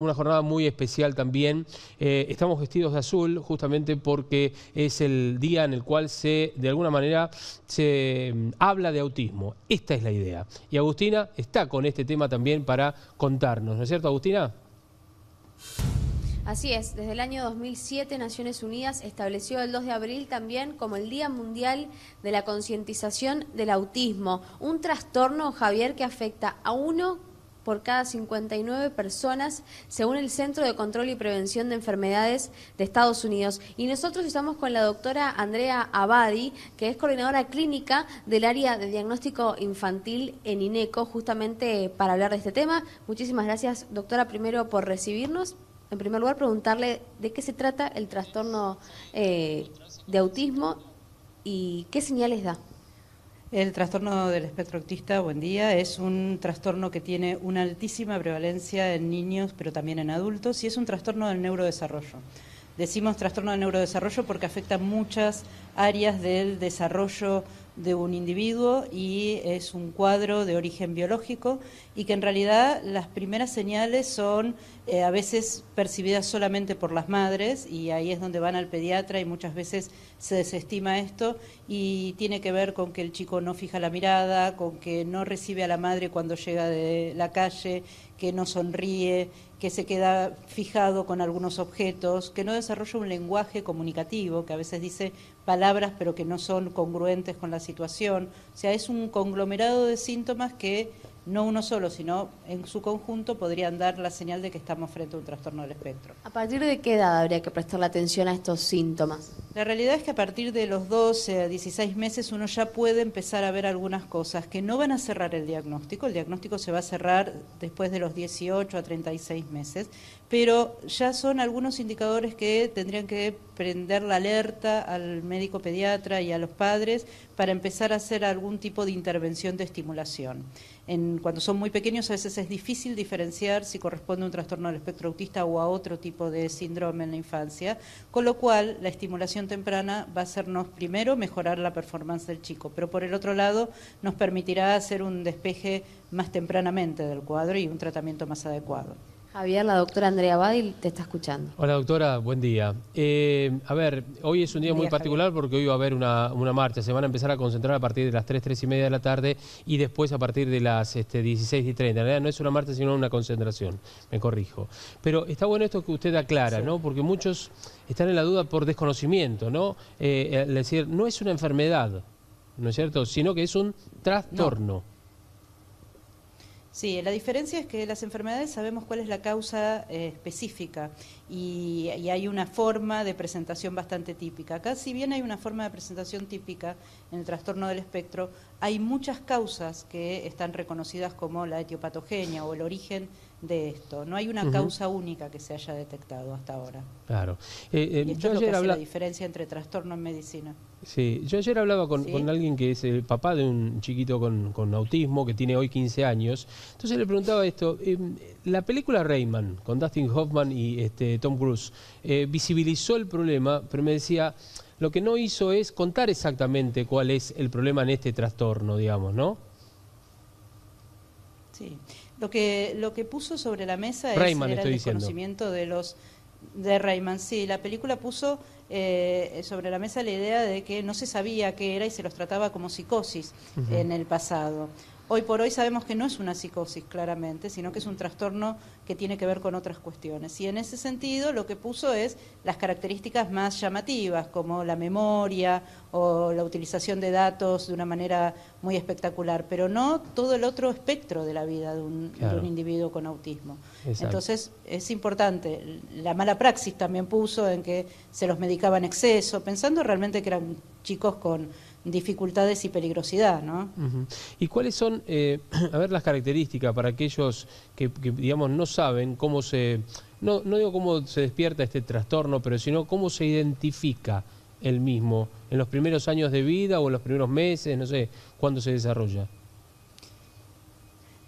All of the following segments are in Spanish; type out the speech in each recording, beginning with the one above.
Una jornada muy especial también. Estamos vestidos de azul justamente porque es el día en el cual de alguna manera se habla de autismo. Esta es la idea. Y Agustina está con este tema también para contarnos, ¿no es cierto, Agustina? Así es, desde el año 2007 Naciones Unidas estableció el 2 de abril también como el Día Mundial de la Concientización del Autismo, un trastorno, Javier, que afecta a 1 por cada 59 personas, según el Centro de Control y Prevención de Enfermedades de Estados Unidos. Y nosotros estamos con la doctora Andrea Abadi, que es coordinadora clínica del área de diagnóstico infantil en INECO, justamente para hablar de este tema. Muchísimas gracias, doctora, primero por recibirnos. En primer lugar, preguntarle de qué se trata el trastorno de autismo y qué señales da. El trastorno del espectro autista, buen día, es un trastorno que tiene una altísima prevalencia en niños, pero también en adultos, y es un trastorno del neurodesarrollo. Decimos trastorno del neurodesarrollo porque afecta muchas áreas del desarrollo de un individuo y es un cuadro de origen biológico y que en realidad las primeras señales son a veces percibidas solamente por las madres y ahí es donde van al pediatra y muchas veces se desestima esto y tiene que ver con que el chico no fija la mirada, con que no recibe a la madre cuando llega de la calle, que no sonríe, que se queda fijado con algunos objetos, que no desarrolla un lenguaje comunicativo, que a veces dice palabras pero que no son congruentes con la situación. O sea, es un conglomerado de síntomas que no uno solo, sino en su conjunto podrían dar la señal de que estamos frente a un trastorno del espectro. ¿A partir de qué edad habría que prestarle atención a estos síntomas? La realidad es que a partir de los 12 a 16 meses uno ya puede empezar a ver algunas cosas que no van a cerrar el diagnóstico se va a cerrar después de los 18 a 36 meses, pero ya son algunos indicadores que tendrían que prender la alerta al médico pediatra y a los padres para empezar a hacer algún tipo de intervención de estimulación. Cuando son muy pequeños a veces es difícil diferenciar si corresponde a un trastorno del espectro autista o a otro tipo de síndrome en la infancia, con lo cual la estimulación temprana va a hacernos primero mejorar la performance del chico, pero por el otro lado nos permitirá hacer un despeje más tempranamente del cuadro y un tratamiento más adecuado. Javier, la doctora Andrea Abadi te está escuchando. Hola doctora, buen día. A ver, hoy es un día muy particular, Javier, porque hoy va a haber una marcha. Se van a empezar a concentrar a partir de las 3 y media de la tarde y después a partir de las 16:30. En realidad no es una marcha, sino una concentración, me corrijo. Pero está bueno esto que usted aclara, sí, ¿no? Porque muchos están en la duda por desconocimiento, ¿no? Es decir, no es una enfermedad, ¿no es cierto? Sino que es un trastorno. No. Sí, la diferencia es que las enfermedades sabemos cuál es la causa específica y hay una forma de presentación bastante típica. Acá, si bien hay una forma de presentación típica en el trastorno del espectro, hay muchas causas que están reconocidas como la etiopatogenia o el origen de esto. No hay una causa única que se haya detectado hasta ahora. Claro. Y esto es lo que hace la diferencia entre trastorno en medicina. Sí, yo ayer hablaba con alguien que es el papá de un chiquito con autismo que tiene hoy 15 años. Entonces le preguntaba esto, la película Rayman con Dustin Hoffman y Tom Cruise visibilizó el problema, pero me decía, lo que no hizo es contar exactamente cuál es el problema en este trastorno, digamos, ¿no? Sí, lo que puso sobre la mesa Rayman, era el desconocimiento de Rayman. Sí, la película puso sobre la mesa la idea de que no se sabía qué era y se los trataba como psicosis en el pasado. Hoy por hoy sabemos que no es una psicosis claramente, sino que es un trastorno que tiene que ver con otras cuestiones. Y en ese sentido lo que puso es las características más llamativas, como la memoria o la utilización de datos de una manera muy espectacular, pero no todo el otro espectro de la vida de un individuo con autismo. Exacto. Entonces es importante. La mala praxis también puso en que se los medicaba en exceso, pensando realmente que eran chicos con dificultades y peligrosidad, ¿no? ¿Y cuáles son, a ver, las características para aquellos que digamos, no saben cómo no digo cómo se despierta este trastorno, pero sino cómo se identifica el mismo en los primeros años de vida o en los primeros meses, no sé, cuándo se desarrolla?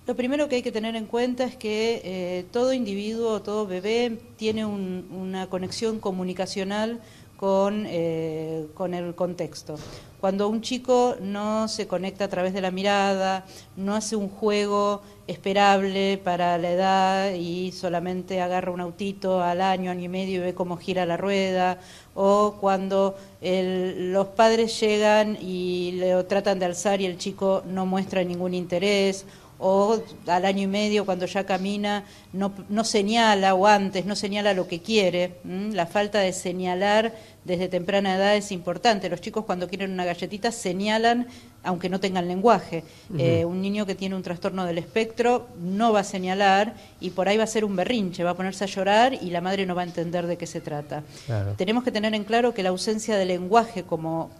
Lo primero que hay que tener en cuenta es que todo individuo, todo bebé tiene una conexión comunicacional con el contexto. Cuando un chico no se conecta a través de la mirada, no hace un juego esperable para la edad y solamente agarra un autito al año, año y medio y ve cómo gira la rueda, o cuando los padres llegan y lo tratan de alzar y el chico no muestra ningún interés, o al año y medio cuando ya camina no señala, o antes no señala lo que quiere. La falta de señalar desde temprana edad es importante. Los chicos cuando quieren una galletita señalan aunque no tengan lenguaje. Un niño que tiene un trastorno del espectro no va a señalar y por ahí va a ser un berrinche, va a ponerse a llorar y la madre no va a entender de qué se trata. Claro. Tenemos que tener en claro que la ausencia de lenguaje como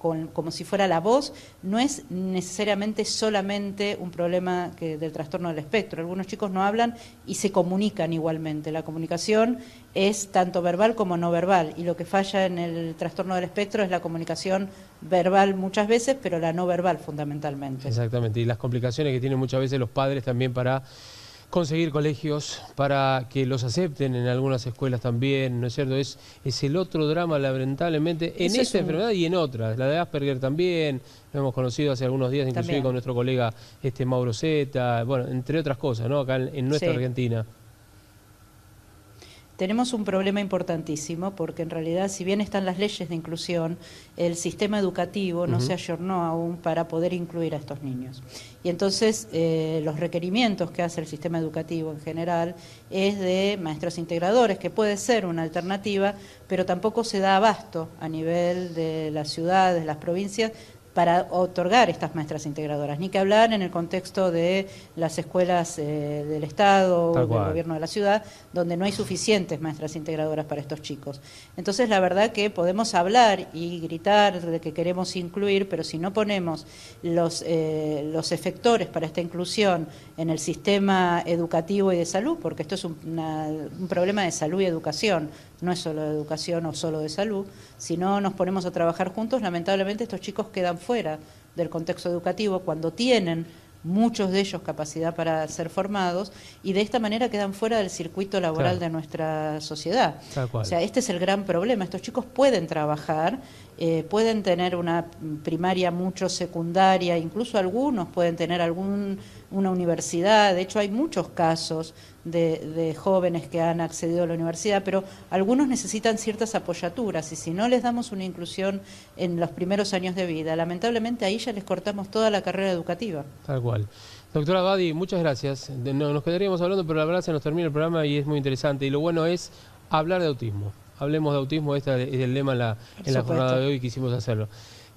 si fuera la voz no es necesariamente solamente un problema del trastorno del espectro. Algunos chicos no hablan y se comunican igualmente. La comunicación es tanto verbal como no verbal y lo que falla en el trastorno del espectro es la comunicación verbal muchas veces, pero la no verbal fundamentalmente. Exactamente, y las complicaciones que tienen muchas veces los padres también para conseguir colegios, para que los acepten en algunas escuelas también, ¿no es cierto? Es el otro drama, lamentablemente, en esta enfermedad y en otras. La de Asperger también, lo hemos conocido hace algunos días, inclusive también con nuestro colega Mauro Zeta, bueno, entre otras cosas, ¿no? Acá en nuestra Argentina. Tenemos un problema importantísimo porque en realidad, si bien están las leyes de inclusión, el sistema educativo no se ayornó aún para poder incluir a estos niños. Y entonces los requerimientos que hace el sistema educativo en general es de maestros integradores, que puede ser una alternativa, pero tampoco se da abasto a nivel de las ciudades, las provincias, para otorgar estas maestras integradoras, ni que hablar en el contexto de las escuelas del Estado o del gobierno de la ciudad, donde no hay suficientes maestras integradoras para estos chicos. Entonces, la verdad que podemos hablar y gritar de que queremos incluir, pero si no ponemos los efectores para esta inclusión en el sistema educativo y de salud, porque esto es un problema de salud y educación, no es solo de educación o solo de salud, si no nos ponemos a trabajar juntos, lamentablemente estos chicos quedan fuera del contexto educativo cuando tienen muchos de ellos capacidad para ser formados y de esta manera quedan fuera del circuito laboral de nuestra sociedad. O sea, este es el gran problema. Estos chicos pueden trabajar, pueden tener una primaria mucho secundaria, incluso algunos pueden tener una universidad. De hecho, hay muchos casos de jóvenes que han accedido a la universidad, pero algunos necesitan ciertas apoyaturas y si no les damos una inclusión en los primeros años de vida, lamentablemente ahí ya les cortamos toda la carrera educativa. Tal cual. Doctora Badi, muchas gracias. Nos quedaríamos hablando, pero la verdad se nos termina el programa y es muy interesante. Y lo bueno es hablar de autismo. Hablemos de autismo, este es el lema en la jornada de hoy, quisimos hacerlo.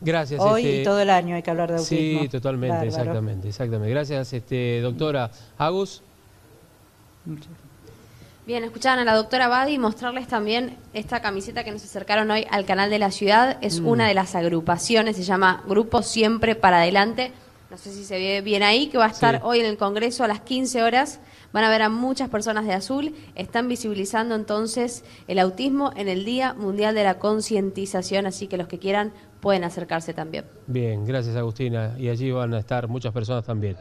Gracias. Hoy y todo el año hay que hablar de autismo. Sí, totalmente, exactamente. Gracias, doctora. Agus. Bien, escuchaban a la doctora Badi, mostrarles también esta camiseta que nos acercaron hoy al canal de la ciudad. Es una de las agrupaciones, se llama Grupo Siempre para Adelante. No sé si se ve bien ahí, que va a estar hoy en el Congreso a las 15 horas. Van a ver a muchas personas de azul. Están visibilizando entonces el autismo en el Día Mundial de la Concientización, así que los que quieran pueden acercarse también. Bien, gracias Agustina. Y allí van a estar muchas personas también.